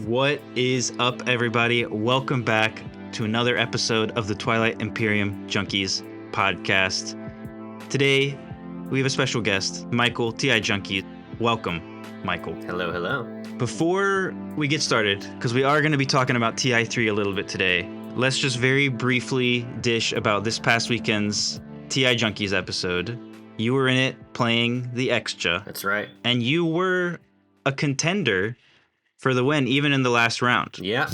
What is up, everybody? Welcome back to another episode of the Twilight Imperium Junkies podcast. Today, we have a special guest, Michael, TI Junkies. Welcome, Michael. Hello, hello. Before we get started, because we are going to be talking about TI3 a little bit today, let's just very briefly dish about this past weekend's TI Junkies episode. You were in it playing the extra. That's right. And you were a contender for the win, even in the last round. Yeah.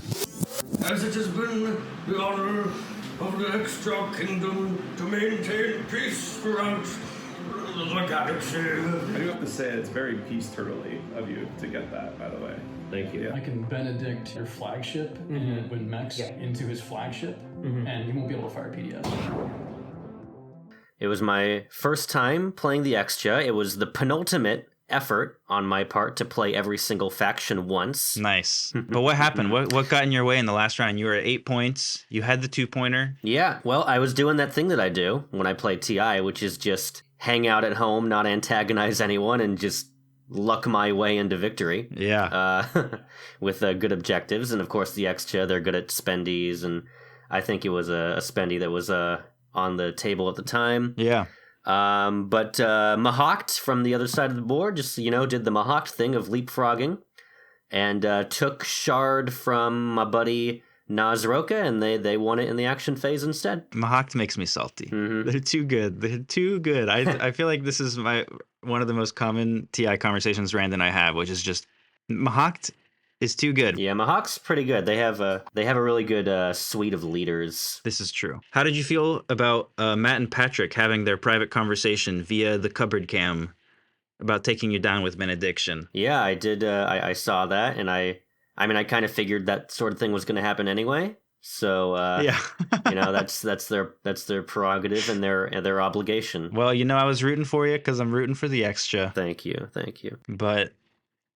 As it has been the honor of the extra kingdom to maintain peace throughout the galaxy. I do have to say it's very peace turtle-y of you to get that, by the way. Thank you. I can Benedict your flagship and when Max into his flagship, and you won't be able to fire PDS. It was my first time playing the extra. It was the penultimate effort on my part to play every single faction once. Nice. But what happened? What got in your way in the last round? You were at 8 points. You had the 2-pointer. Yeah. Well, I was doing that thing that I do when I play TI, which is just hang out at home, not antagonize anyone, and just luck my way into victory. Yeah. With good objectives. And of course, the extra, they're good at spendies. And I think it was a spendy that was on the table at the time. Yeah. But Mahawked from the other side of the board just, did the Mahawked thing of leapfrogging and took Shard from my buddy Nazroka, and they won it in the action phase instead. Mahawked makes me salty. Mm-hmm. They're too good. They're too good. I feel like this is one of the most common TI conversations Rand and I have, which is just Mahawked is too good. Yeah, Mahawk's pretty good. They have a really good suite of leaders. This is true. How did you feel about Matt and Patrick having their private conversation via the cupboard cam about taking you down with benediction? Yeah, I did. I saw that, and I kind of figured that sort of thing was going to happen anyway. So yeah, that's their prerogative and their obligation. Well, I was rooting for you because I'm rooting for the extra. Thank you. But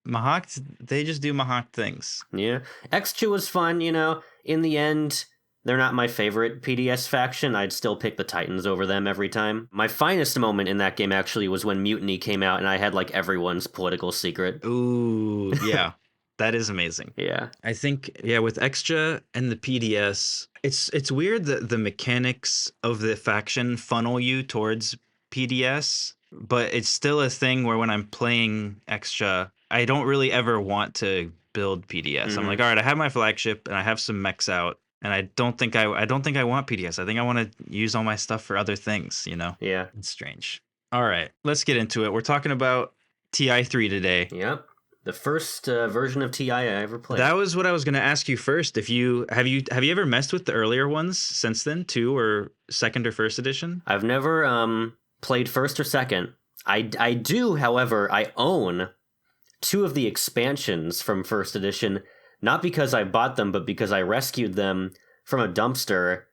Mahawked, they just do Mahawked things. Yeah. Extra was fun, In the end, they're not my favorite PDS faction. I'd still pick the Titans over them every time. My finest moment in that game, actually, was when Mutiny came out and I had, everyone's political secret. Ooh, yeah. That is amazing. Yeah. I think, with Extra and the PDS, it's weird that the mechanics of the faction funnel you towards PDS, but it's still a thing where when I'm playing Extra, I don't really ever want to build PDS. I'm like, all right, I have my flagship and I have some mechs out, and I don't think I want PDS. I think I want to use all my stuff for other things, Yeah. It's strange. All right, let's get into it. We're talking about TI3 today. Yep. The first version of TI I ever played. That was what I was going to ask you first. Have you ever messed with the earlier ones since then, 2 or 2nd or 1st edition? I've never played 1st or 2nd. I do, however, I own 2 of the expansions from 1st edition, not because I bought them, but because I rescued them from a dumpster,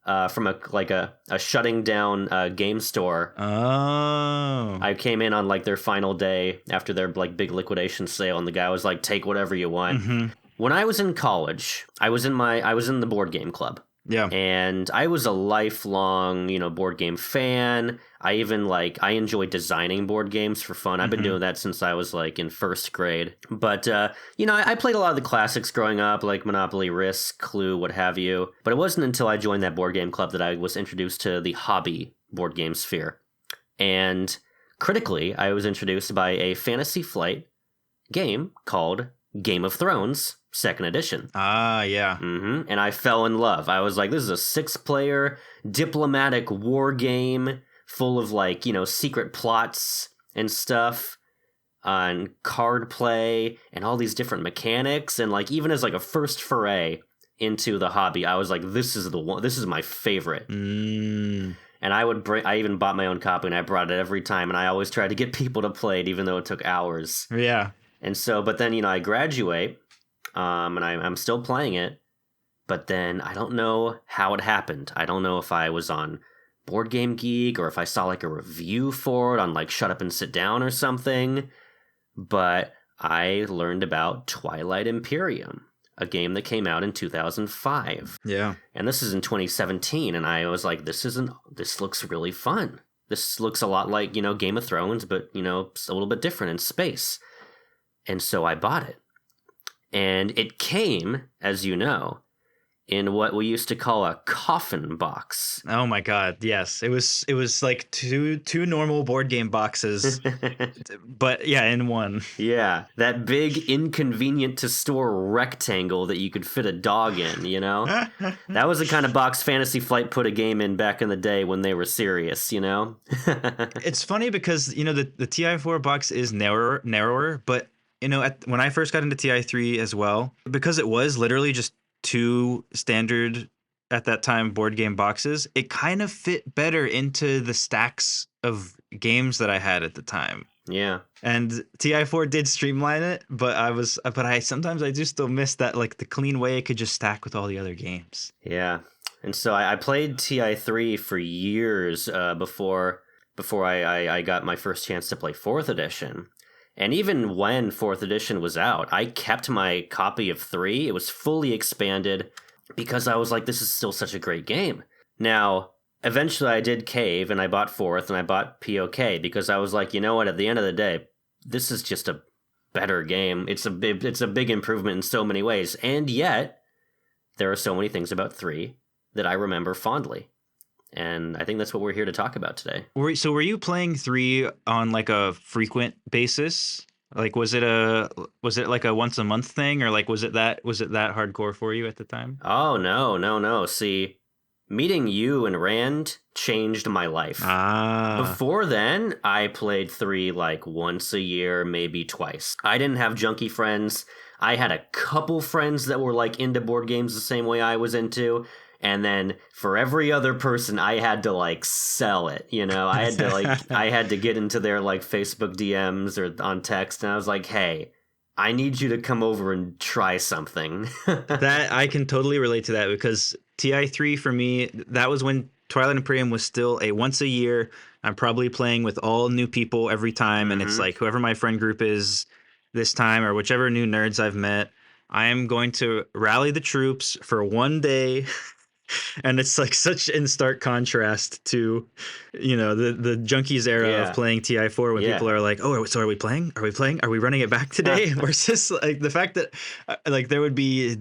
from a shutting down game store. Oh. I came in on their final day after their big liquidation sale, and the guy was like, "Take whatever you want." Mm-hmm. When I was in college, I was in the board game club. Yeah. And I was a lifelong, board game fan. I even I enjoy designing board games for fun. I've been doing that since I was in 1st grade. But, I played a lot of the classics growing up, like Monopoly, Risk, Clue, what have you. But it wasn't until I joined that board game club that I was introduced to the hobby board game sphere. And critically, I was introduced by a Fantasy Flight game called Game of Thrones 2nd edition. Ah, yeah. Mm-hmm. And I fell in love. I was like, this is a 6-player diplomatic war game full of secret plots and stuff and card play and all these different mechanics. And even as a first foray into the hobby, I was like, this is the one. This is my favorite. And I even bought my own copy and I brought it every time. And I always tried to get people to play it, even though it took hours. Yeah. And so, but then, I graduate, and I'm still playing it, but then I don't know how it happened. I don't know if I was on Board Game Geek or if I saw a review for it on Shut Up and Sit Down or something, but I learned about Twilight Imperium, a game that came out in 2005. Yeah. And this is in 2017, and I was like, this looks really fun. This looks a lot like, Game of Thrones, but, a little bit different in space. And so I bought it. And it came, as you know, in what we used to call a coffin box. Oh my god, yes. It was like two normal board game boxes, but yeah, in one. Yeah, that big, inconvenient to store rectangle that you could fit a dog in, you know? That was the kind of box Fantasy Flight put a game in back in the day when they were serious, you know? It's funny because, you know, the TI4 box is narrower, but, you know, when I first got into TI3 as well, because it was literally just two standard at that time board game boxes, it kind of fit better into the stacks of games that I had at the time. Yeah. And TI4 did streamline it, but I sometimes I do still miss that, like, the clean way it could just stack with all the other games. Yeah. And so I played TI3 for years before I got my first chance to play 4th edition. And even when 4th edition was out, I kept my copy of 3. It was fully expanded because I was like, this is still such a great game. Now, eventually I did cave and I bought 4th and I bought POK because I was like, you know what, at the end of the day, this is just a better game. It's a big improvement in so many ways. And yet, there are so many things about 3 that I remember fondly. And I think that's what we're here to talk about today. Were you playing 3 on like a frequent basis? Like, was it like a once a month thing, or like was it that hardcore for you at the time? Oh, no. See, meeting you and Rand changed my life. Before then, I played 3 like once a year, maybe twice. I didn't have junkie friends. I had a couple friends that were like into board games the same way I was into. And then for every other person, I had to like sell it, you know. I had to get into their like Facebook DMs or on text, and I was like, "Hey, I need you to come over and try something." That I can totally relate to that, because TI3 for me, that was when Twilight Imperium was still a once a year. I'm probably playing with all new people every time, and it's like whoever my friend group is this time, or whichever new nerds I've met, I am going to rally the troops for one day. And it's like such in stark contrast to, you know, the Junkies era of playing TI4 when people are like, oh, so are we playing? Are we running it back today? Or it's just like the fact that like there would be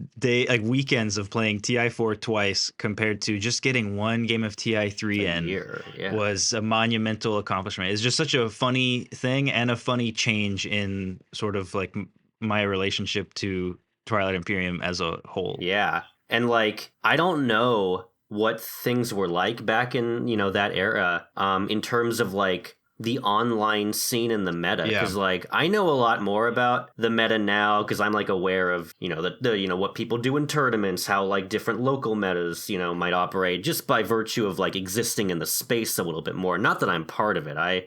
weekends of playing TI4 twice compared to just getting one game of TI3 in was a monumental accomplishment. It's just such a funny thing and a funny change in sort of like my relationship to Twilight Imperium as a whole. Yeah. And like, I don't know what things were like back in, you know, that era, in terms of like the online scene and the meta. Because like, I know a lot more about the meta now because I'm like aware of, you know, the you know, what people do in tournaments, how like different local metas, you know, might operate just by virtue of like existing in the space a little bit more. Not that I'm part of it. I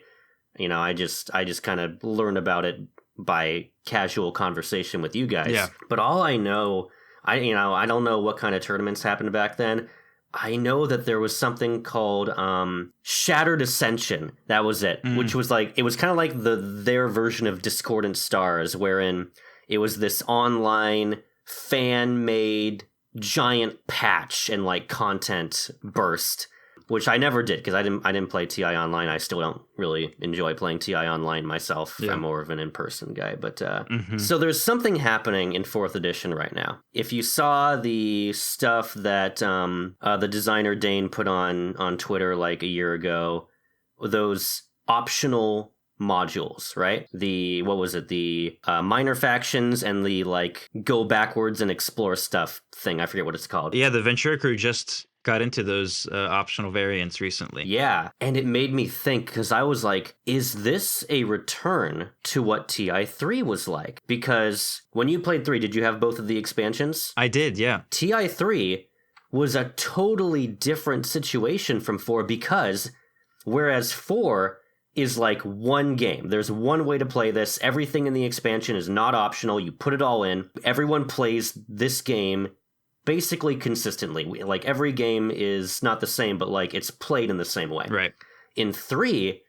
just kind of learn about it by casual conversation with you guys. Yeah. But all I know, I don't know what kind of tournaments happened back then. I know that there was something called Shattered Ascension. That was it, which was like, it was kind of like their version of Discordant Stars, wherein it was this online fan-made giant patch and like content burst, which I never did because I didn't play TI Online. I still don't really enjoy playing TI Online myself. Yeah. I'm more of an in-person guy. But so there's something happening in 4th edition right now. If you saw the stuff that the designer Dane put on Twitter like a year ago, those optional modules, right? The minor factions and the like go backwards and explore stuff thing. I forget what it's called. Yeah, the Ventura crew just got into those optional variants recently. Yeah, and it made me think, because I was like, is this a return to what TI3 was like? Because when you played 3, did you have both of the expansions? I did, yeah. TI3 was a totally different situation from 4 because whereas 4 is like one game. There's one way to play this. Everything in the expansion is not optional. You put it all in. Everyone plays this game basically consistently. Like every game is not the same, but like it's played in the same way. Right. In 3,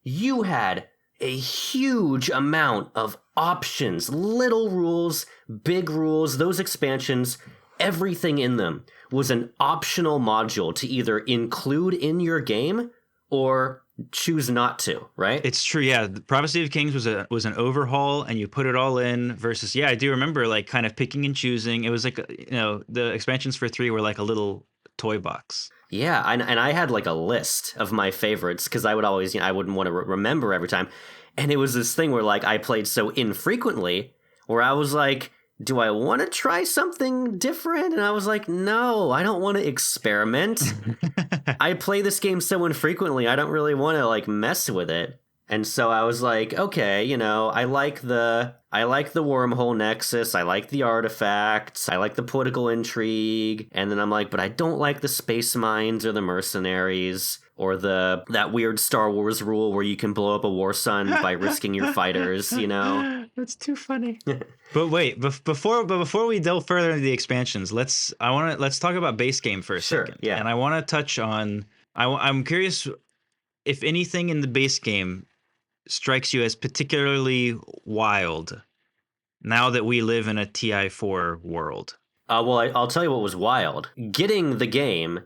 you had a huge amount of options, little rules, big rules. Those expansions, everything in them was an optional module to either include in your game or choose not to, right? It's true, yeah. The Prophecy of Kings was an overhaul, and you put it all in. Versus, yeah, I do remember like kind of picking and choosing. It was like the expansions for 3 were like a little toy box. Yeah, and I had like a list of my favorites because I would always, I wouldn't want to remember every time. And it was this thing where like I played so infrequently where I was like, do I want to try something different? And I was like, no, I don't want to experiment. I play this game so infrequently, I don't really want to like mess with it. And so I was like, okay, I like the wormhole nexus, I like the artifacts, I like the political intrigue, and then I'm like, but I don't like the space mines or the mercenaries or that weird Star Wars rule where you can blow up a war sun by risking your fighters, That's too funny. But wait, before we delve further into the expansions, let's talk about base game for a second. Yeah. And I want to touch on I'm curious if anything in the base game strikes you as particularly wild now that we live in a TI4 world. Well, I'll tell you what was wild. Getting the game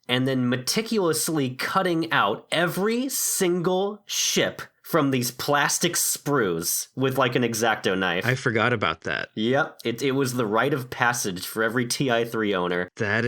and then meticulously cutting out every single ship from these plastic sprues with like an X-Acto knife. I forgot about that. Yep, it was the rite of passage for every TI3 owner. That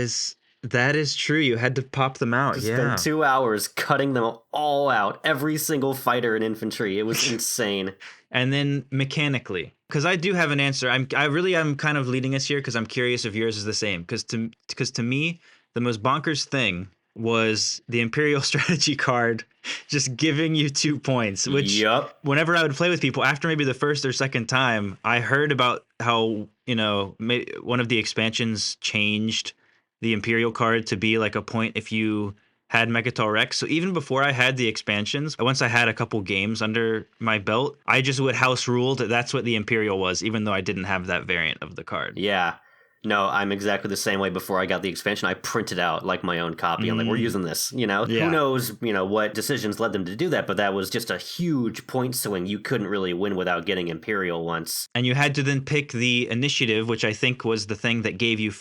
is true. You had to pop them out. Just yeah. spend 2 hours cutting them all out, every single fighter and infantry. It was insane. And then mechanically, because I do have an answer. I really am kind of leading us here because I'm curious if yours is the same. Because to me, the most bonkers thing was the Imperial strategy card just giving you 2 points, which whenever I would play with people after maybe the first or second time, I heard about how, one of the expansions changed the Imperial card to be like a point if you had Mechatol Rex. So even before I had the expansions, once I had a couple games under my belt, I just would house rule that that's what the Imperial was, even though I didn't have that variant of the card. Yeah. No, I'm exactly the same way. Before I got the expansion, I printed out like my own copy. I'm like, we're using this, Yeah. Who knows, what decisions led them to do that, but that was just a huge point swing. You couldn't really win without getting Imperial once. And you had to then pick the initiative, which I think was the thing that gave you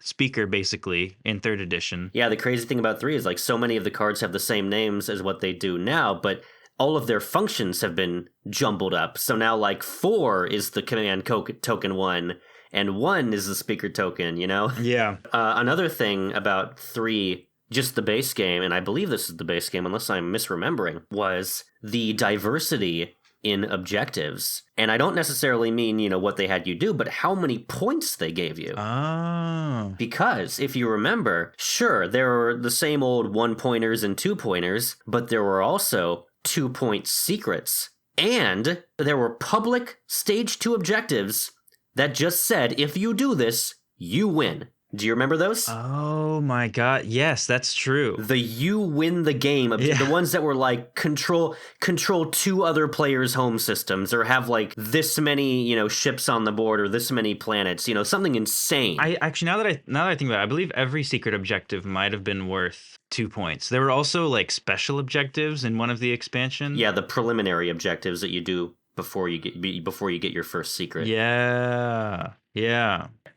speaker basically in 3rd edition. Yeah, the crazy thing about 3 is like so many of the cards have the same names as what they do now, but all of their functions have been jumbled up. So now like 4 is the command token 1, and 1 is the speaker token, Yeah. Another thing about 3, just the base game, and I believe this is the base game unless I'm misremembering, was the diversity in objectives. And I don't necessarily mean, what they had you do, but how many points they gave you. Oh. Because if you remember, sure, there were the same old 1-pointers and 2-pointers, but there were also 2-point secrets. And there were public stage 2 objectives that just said, if you do this, you win. Do you remember those? Oh my God. Yes, that's true. The you win the game, the ones that were like control 2 other players' home systems, or have like this many, ships on the board, or this many planets, something insane. I actually, now that I think about it, I believe every secret objective might have been worth 2 points. There were also like special objectives in one of the expansions. Yeah, the preliminary objectives that you do before you get your first secret. Yeah.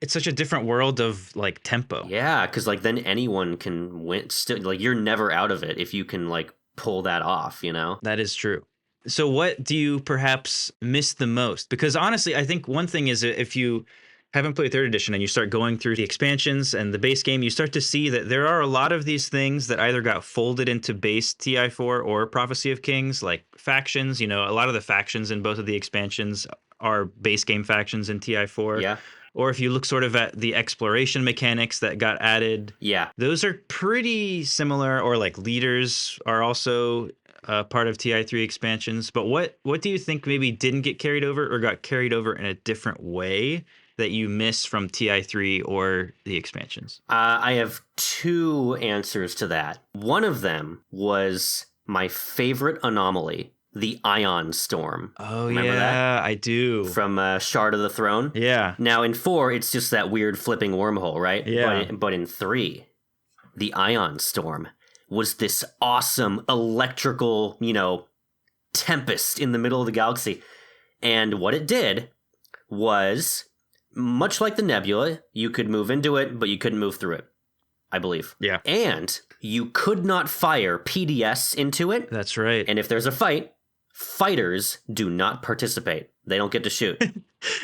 It's such a different world of like tempo. Yeah, because like then anyone can win. Still, like you're never out of it if you can like pull that off. That is true. So what do you perhaps miss the most? Because honestly, I think one thing is if you haven't played 3rd edition and you start going through the expansions and the base game, you start to see that there are a lot of these things that either got folded into base TI4 or Prophecy of Kings, like factions. A lot of the factions in both of the expansions are base game factions in TI4. Yeah. Or if you look sort of at the exploration mechanics that got added, those are pretty similar. Or like leaders are also part of TI3 expansions. But what do you think maybe didn't get carried over or got carried over in a different way that you miss from TI3 or the expansions? I have 2 answers to that. One of them was my favorite anomaly, the Ion Storm. Oh, Remember that? I do. From Shard of the Throne? Yeah. Now in 4, it's just that weird flipping wormhole, right? Yeah. But in 3, the Ion Storm was this awesome electrical, tempest in the middle of the galaxy. And what it did was, much like the Nebula, you could move into it, but you couldn't move through it, I believe. Yeah. And you could not fire PDS into it. That's right. And if there's a fight, fighters do not participate. They don't get to shoot.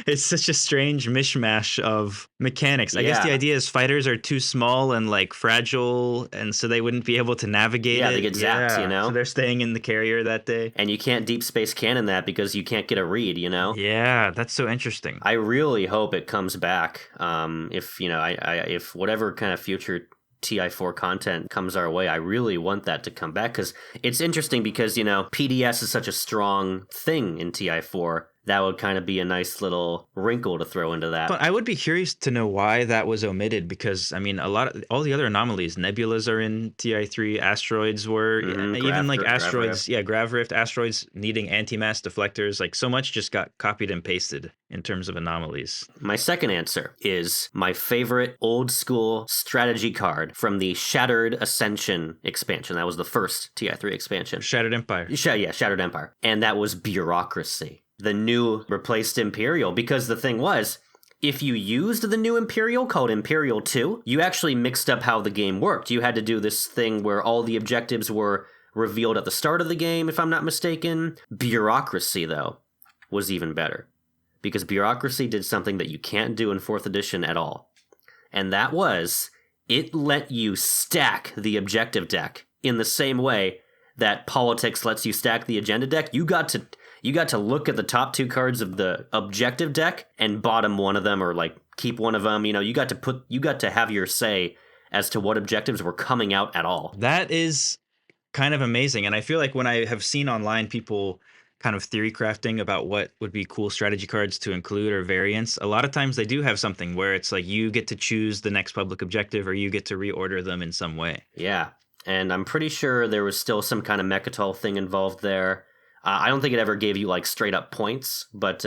It's such a strange mishmash of mechanics. I guess the Yeah. idea is fighters are too small and like fragile, and so they wouldn't be able to navigate it. Yeah, they get zapped, you know? So they're staying in the carrier that day. And you can't deep space cannon that because you can't get a read, you know? Yeah, that's so interesting. I really hope it comes back. If, you know, if whatever kind of future TI4 content comes our way, I really want that to come back, because it's interesting because, you know, PDS is such a strong thing in TI4. That would kind of be a nice little wrinkle to throw into that. But I would be curious to know why that was omitted, because I mean, all the other anomalies, nebulas are in TI3, asteroids were, even like asteroids, grav rift, asteroids needing anti-mass deflectors, like so much just got copied and pasted in terms of anomalies. My second answer is my favorite old school strategy card from the Shattered Ascension expansion. That was the first TI3 expansion. Shattered Empire. Shattered Empire. And that was Bureaucracy. The new replaced Imperial, because the thing was, if you used the new Imperial called Imperial 2, you actually mixed up how the game worked. You had to do this thing where all the objectives were revealed at the start of the game, if I'm not mistaken. Bureaucracy, though, was even better, because Bureaucracy did something that you can't do in 4th edition at all. And that was, it let you stack the objective deck in the same way that Politics lets you stack the agenda deck. You got to look at the top 2 cards of the objective deck and bottom one of them, or like keep one of them. You know, you got to have your say as to what objectives were coming out at all. That is kind of amazing. And I feel like when I have seen online people kind of theory crafting about what would be cool strategy cards to include or variants, a lot of times they do have something where it's like you get to choose the next public objective, or you get to reorder them in some way. Yeah. And I'm pretty sure there was still some kind of Mechatol thing involved there. I don't think it ever gave you like straight up points, but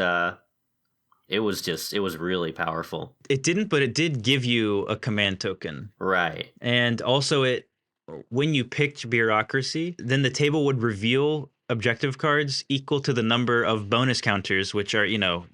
it was really powerful. It didn't, but it did give you a command token. Right. And also when you picked Bureaucracy, then the table would reveal objective cards equal to the number of bonus counters, which are, you know,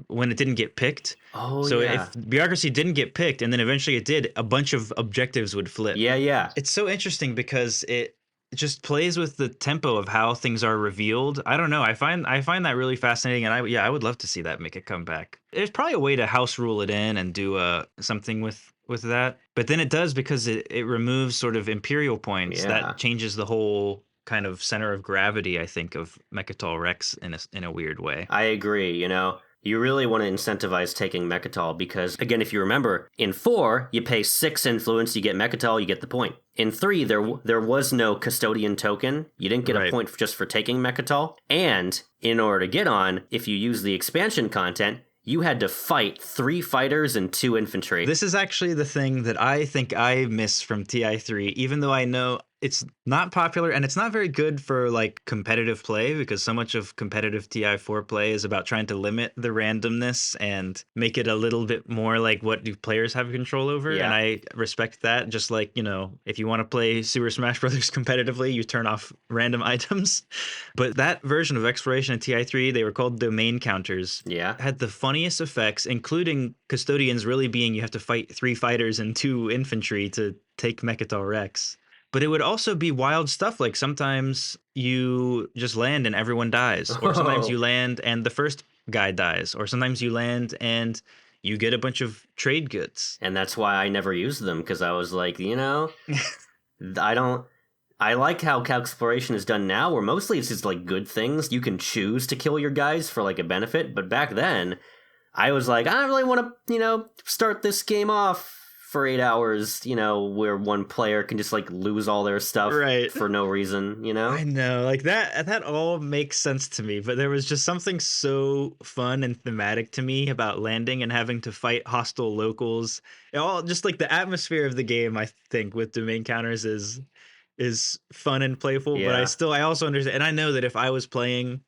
when it didn't get picked. Oh, so yeah. if Bureaucracy didn't get picked and then eventually it did, a bunch of objectives would flip. Yeah. It's so interesting because it just plays with the tempo of how things are revealed. I don't know. I find that really fascinating, and I would love to see that make a comeback. There's probably a way to house rule it in and do something with that. But then it does, because it removes sort of Imperial points. Yeah. That changes the whole kind of center of gravity, I think, of Mechatol Rex in a weird way. I agree, you know. You really want to incentivize taking Mechatol because, again, if you remember, in 4, you pay 6 influence, you get Mechatol, you get the point. In 3, there was no custodian token. You didn't get a point just for taking Mechatol. And in order to get on, if you use the expansion content, you had to fight 3 fighters and 2 infantry. This is actually the thing that I think I miss from TI3, even though I know it's not popular and it's not very good for like competitive play, because so much of competitive TI4 play is about trying to limit the randomness and make it a little bit more like what do players have control over. Yeah. And I respect that. Just like, you know, if you want to play Super Smash Brothers competitively, you turn off random items. But that version of exploration in TI3, they were called domain counters. Yeah. Had the funniest effects, including custodians really being you have to fight 3 fighters and 2 infantry to take Mechatol Rex. But it would also be wild stuff, like sometimes you just land and everyone dies, or sometimes you land and the first guy dies, or sometimes you land and you get a bunch of trade goods. And that's why I never used them, because I was like, you know, I like how exploration is done now, where mostly it's just like good things. You can choose to kill your guys for like a benefit, but back then I was like, I don't really want to, you know, start this game off for 8 hours, you know, where one player can just like lose all their stuff for no reason, you know? I know, like that all makes sense to me, but there was just something so fun and thematic to me about landing and having to fight hostile locals. It all just like the atmosphere of the game, I think, with domain counters is fun and playful, but I also understand, and I know that if I was playing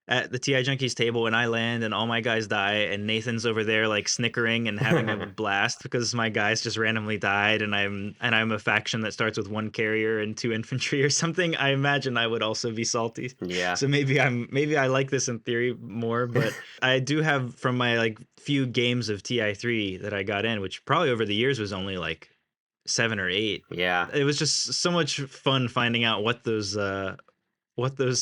at the TI Junkies table and I land and all my guys die and Nathan's over there like snickering and having a blast because my guys just randomly died and I'm a faction that starts with 1 carrier and 2 infantry or something, I imagine I would also be salty. Yeah. So maybe I like this in theory more, but I do have from my like few games of TI3 that I got in, which probably over the years was only like 7 or 8. Yeah. It was just so much fun finding out what those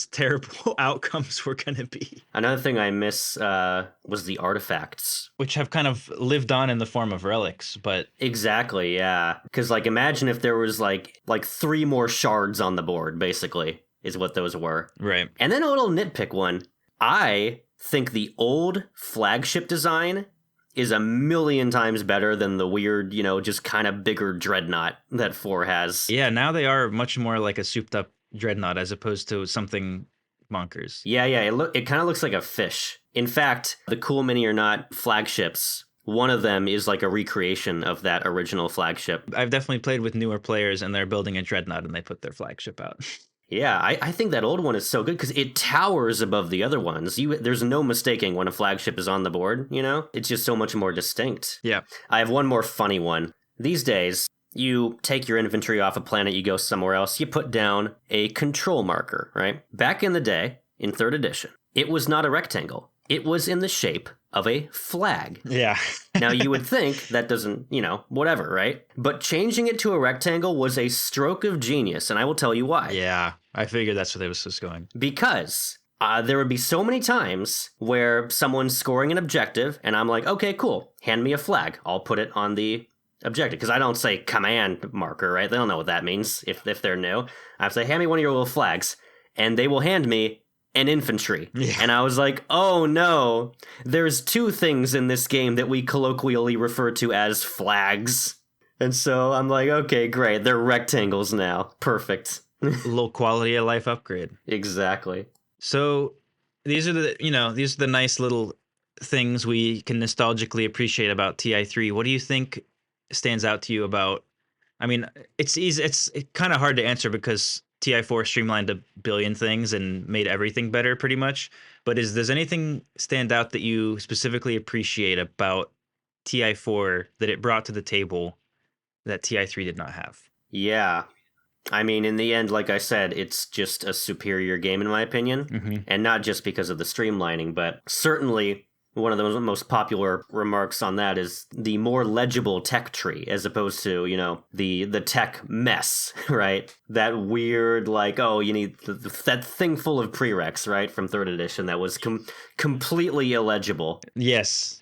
terrible outcomes were going to be, Another thing I miss was the artifacts. which have kind of lived on in the form of relics. But Exactly, yeah. Because, like, imagine if there was, like 3 more shards on the board, basically, is what those were. right, And then a little nitpick one. I think the old flagship design is a million times better than the weird, just kind of bigger dreadnought that 4 has. yeah, now they are much more like a souped up dreadnought as opposed to something bonkers. Yeah, it kind of looks like a fish. In fact, the Cool Mini or Not flagships, one of them is like a recreation of that original flagship. I've definitely played with newer players and they're building a dreadnought and they put their flagship out. Yeah, I think that old one is so good because it towers above the other ones. There's no mistaking when a flagship is on the board, It's just so much more distinct. Yeah. I have one more funny one. These days, you take your inventory off a planet, you go somewhere else, you put down a control marker, right? Back in the day, in 3rd edition, it was not a rectangle. It was in the shape of a flag. Yeah. Now, you would think that doesn't, whatever, right? But changing it to a rectangle was a stroke of genius, and I will tell you why. Yeah. I figured that's where they was just going. Because there would be so many times where someone's scoring an objective, and I'm like, okay, cool, hand me a flag. I'll put it on the objective. Because I don't say command marker, right? They don't know what that means if they're new. I say, hand me one of your little flags. And they will hand me an infantry. Yeah. And I was like, oh no, there's 2 things in this game that we colloquially refer to as flags. And so I'm like, okay, great. They're rectangles now. Perfect. A little quality of life upgrade. Exactly. So these are the nice little things we can nostalgically appreciate about TI3. What do you think stands out to you about? I mean, it's easy. It's kind of hard to answer because TI4 streamlined a billion things and made everything better pretty much. But does anything stand out that you specifically appreciate about TI4 that it brought to the table that TI3 did not have? Yeah. I mean, in the end, like I said, it's just a superior game in my opinion. Mm-hmm. And not just because of the streamlining, but certainly one of the most popular remarks on that is the more legible tech tree as opposed to, the tech mess, right? That weird, like, oh, you need that thing full of prereqs, right? From 3rd edition that was completely illegible. Yes.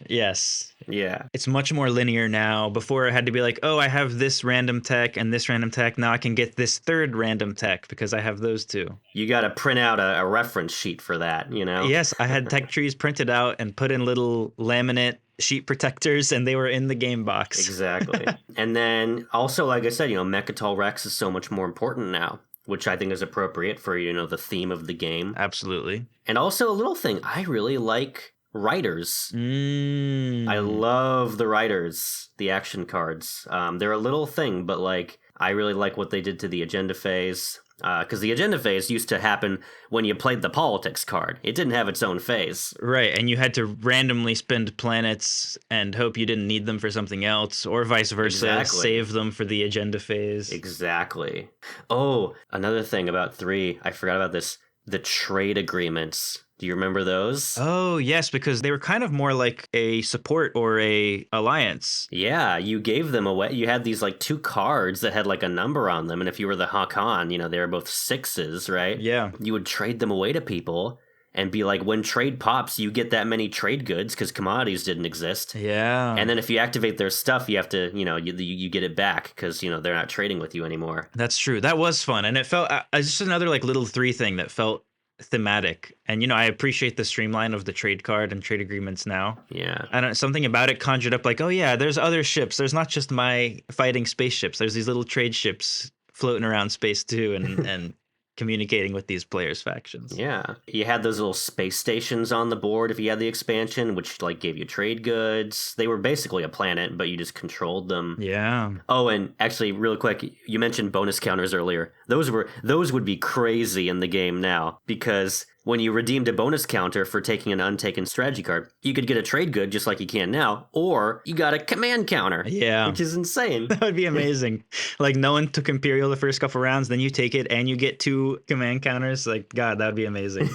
Yeah. It's much more linear now. Before it had to be like, oh, I have this random tech and this random tech. Now I can get this 3rd random tech because I have those 2. You got to print out a reference sheet for that, Yes, I had tech trees printed out and put in little laminate sheet protectors, and they were in the game box. Exactly. And then also, like I said, Mechatol Rex is so much more important now, which I think is appropriate for, the theme of the game. Absolutely. And also a little thing, I really like Riders. I I love the Riders, the action cards. They're a little thing, but like I really like what they did to the agenda phase. Because the agenda phase used to happen when you played the politics card. It didn't have its own phase. Right, and you had to randomly spend planets and hope you didn't need them for something else, or vice versa, Exactly. save them for the agenda phase. Exactly. Oh, another thing about 3, I forgot about this. The trade agreements. Do you remember those? Oh, yes, because they were kind of more like a support or a alliance. Yeah, you gave them away. You had these like 2 cards that had like a number on them. And if you were the Hakan, they were both 6s, right? Yeah. You would trade them away to people and be like, when trade pops, you get that many trade goods because commodities didn't exist. Yeah. And then if you activate their stuff, you have to, you get it back because, they're not trading with you anymore. That's true. That was fun. And it felt just another like little 3 thing that felt thematic. And, I appreciate the streamline of the trade card and trade agreements now. Yeah. I don't something about it conjured up like, oh yeah, there's other ships. There's not just my fighting spaceships. There's these little trade ships floating around space too and communicating with these players' factions. Yeah. You had those little space stations on the board if you had the expansion, which like gave you trade goods. They were basically a planet, but you just controlled them. Yeah. Oh, and actually, real quick, you mentioned bonus counters earlier. Those would be crazy in the game now because when you redeemed a bonus counter for taking an untaken strategy card, you could get a trade good just like you can now, or you got a command counter. Yeah. Which is insane. That would be amazing. Like, no one took Imperial the first couple rounds, then you take it and you get 2 command counters. Like, God, that would be amazing.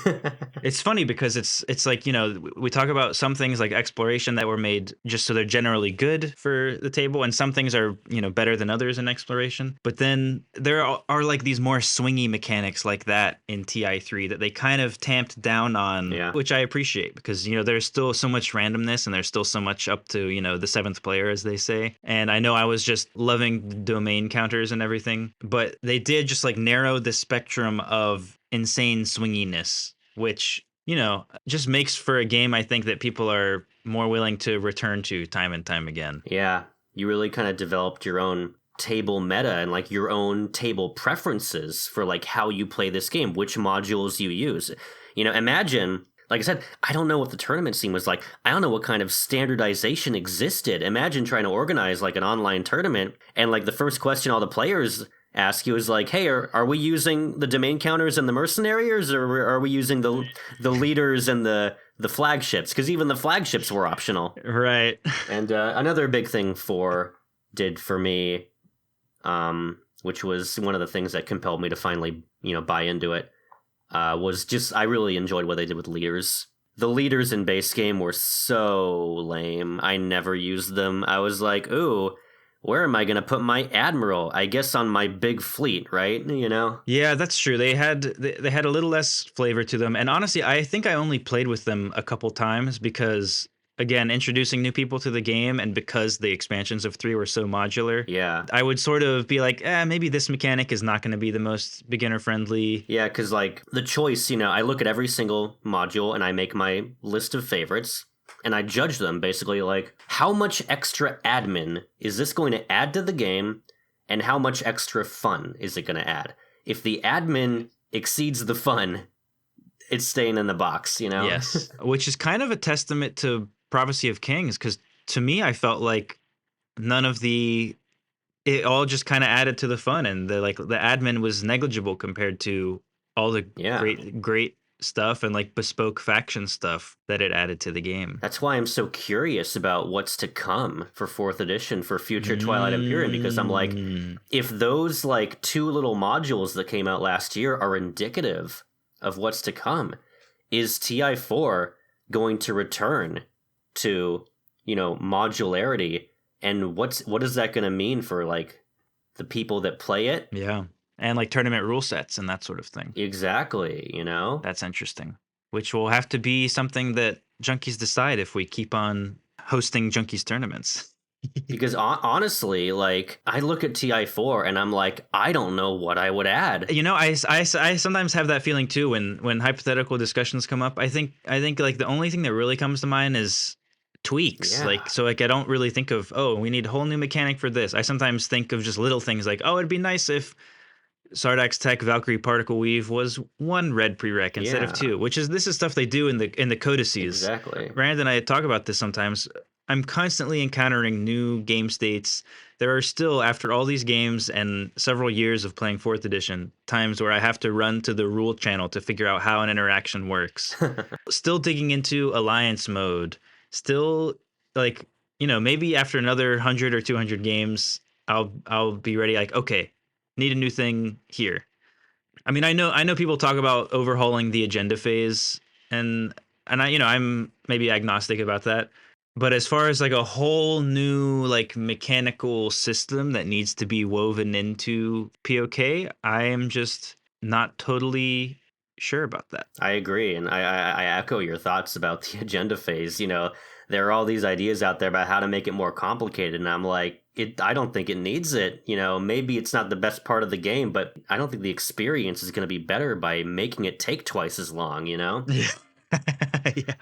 It's funny because it's like, you know, we talk about some things like exploration that were made just so they're generally good for the table, and some things are, you know, better than others in exploration. But then there are like these more swingy mechanics like that in TI3 that they kind of tamped down on, which I appreciate because, you know, there's still so much randomness and there's still so much up to, you know, the 7th player, as they say. And I know I was just loving the domain counters and everything, but they did just like narrow the spectrum of insane swinginess, which, you know, just makes for a game I think that people are more willing to return to time and time again. Yeah, you really kind of developed your own table meta and like your own table preferences for like how you play this game, which modules you use. You know, imagine, like I said, I don't know what the tournament scene was like. I don't know what kind of standardization existed. Imagine trying to organize like an online tournament and like the first question all the players ask you is like, hey, are we using the domain counters and the mercenaries, or are we using the leaders and the flagships? Because even the flagships were optional. Right. And another big thing did for me, which was one of the things that compelled me to finally, you know, buy into it, was just I really enjoyed what they did with leaders. The leaders in base game were so lame. I never used them. I was like, ooh, where am I going to put my admiral? I guess on my big fleet, right? You know? Yeah, that's true. They had a little less flavor to them. And honestly, I think I only played with them a couple times because, again, introducing new people to the game and because the expansions of 3 were so modular. Yeah. I would sort of be like, maybe this mechanic is not going to be the most beginner friendly. Yeah, because like the choice, you know, I look at every single module and I make my list of favorites. And I judge them basically like, how much extra admin is this going to add to the game, and how much extra fun is it going to add? If the admin exceeds the fun, it's staying in the box, you know? Yes, which is kind of a testament to Prophecy of Kings, because to me, I felt like it all just kind of added to the fun, and the admin was negligible compared to all the great stuff and like bespoke faction stuff that it added to the game. That's why I'm so curious about what's to come for 4th edition for future Twilight Imperium, because I'm like, if those like 2 little modules that came out last year are indicative of what's to come, is TI4 going to return to, you know, modularity, and what is that going to mean for like the people that play it? Yeah. And like tournament rule sets and that sort of thing. Exactly, you know? That's interesting. Which will have to be something that Junkies decide if we keep on hosting Junkies tournaments. Because honestly, like, I look at TI4 and I'm like, I don't know what I would add. You know, I sometimes have that feeling too when hypothetical discussions come up. I think like the only thing that really comes to mind is tweaks. Yeah. Like, so like I don't really think of, oh, we need a whole new mechanic for this. I sometimes think of just little things like, oh, it'd be nice if Sardak's Tech Valkyrie Particle Weave was 1 red prereq instead of 2, this is stuff they do in the codices. Exactly. Brandon and I talk about this sometimes. I'm constantly encountering new game states. There are still, after all these games and several years of playing 4th edition, times where I have to run to the rule channel to figure out how an interaction works. Still digging into alliance mode. Still, like, you know, maybe after another 100 or 200 games, I'll be ready. Like, okay, need a new thing here. I mean, I know people talk about overhauling the agenda phase, and I, you know, I'm maybe agnostic about that. But as far as like a whole new like mechanical system that needs to be woven into POK, I am just not totally sure about that. I agree, and I echo your thoughts about the agenda phase. You know, there are all these ideas out there about how to make it more complicated, and I'm like, I don't think it needs it. You know, maybe it's not the best part of the game, but I don't think the experience is going to be better by making it take twice as long, you know? Yeah.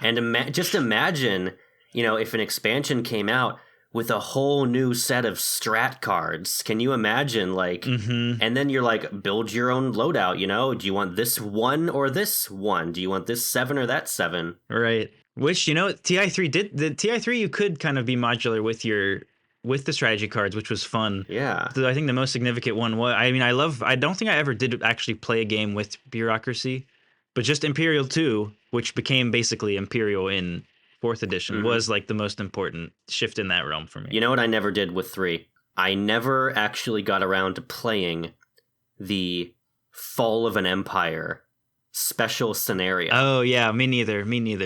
And just imagine, you know, if an expansion came out with a whole new set of strat cards. Can you imagine, like, and then you're like, build your own loadout, you know? Do you want this 1 or this 1? Do you want this 7 or that 7? Right. Which, you know, TI3 did. The TI3, you could kind of be modular with the strategy cards, which was fun. Yeah. So I think the most significant one was, I mean, I don't think I ever did actually play a game with bureaucracy. But just Imperial 2, which became basically Imperial in 4th edition, was like the most important shift in that realm for me. You know what I never did with 3? I never actually got around to playing the Fall of an Empire special scenario. Oh, yeah, me neither.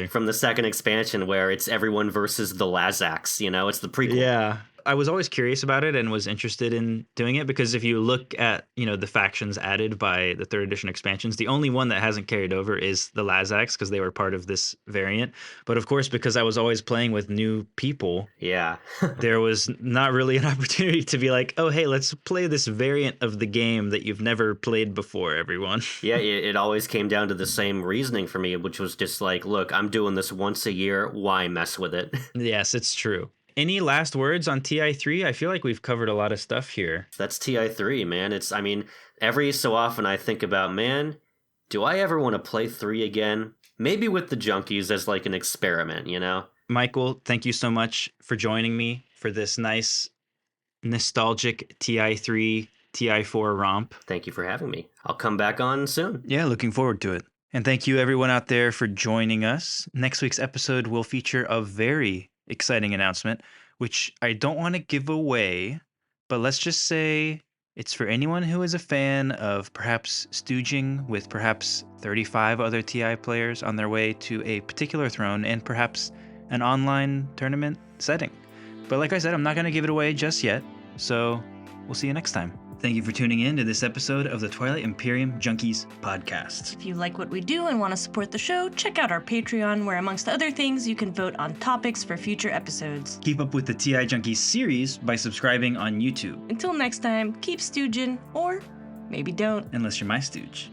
From the 2nd expansion where it's everyone versus the Lazaks, it's the prequel. Yeah. I was always curious about it and was interested in doing it because if you look at, the factions added by the 3rd edition expansions, the only one that hasn't carried over is the Lazaks because they were part of this variant. But of course, because I was always playing with new people, yeah, there was not really an opportunity to be like, oh, hey, let's play this variant of the game that you've never played before, everyone. Yeah, it always came down to the same reasoning for me, which was just like, look, I'm doing this once a year. Why mess with it? Yes, it's true. Any last words on TI3? I feel like we've covered a lot of stuff here. That's TI3, man. Every so often I think about, man, do I ever want to play 3 again? Maybe with the Junkies as like an experiment, Michael, thank you so much for joining me for this nice, nostalgic TI3, TI4 romp. Thank you for having me. I'll come back on soon. Yeah, looking forward to it. And thank you everyone out there for joining us. Next week's episode will feature a very exciting announcement, which I don't want to give away, but let's just say it's for anyone who is a fan of perhaps stooging with perhaps 35 other TI players on their way to a particular throne and perhaps an online tournament setting. But like I said, I'm not going to give it away just yet, so we'll see you next time. Thank you for tuning in to this episode of the Twilight Imperium Junkies podcast. If you like what we do and want to support the show, check out our Patreon, where amongst other things, you can vote on topics for future episodes. Keep up with the TI Junkies series by subscribing on YouTube. Until next time, keep stooging, or maybe don't. Unless you're my stooge.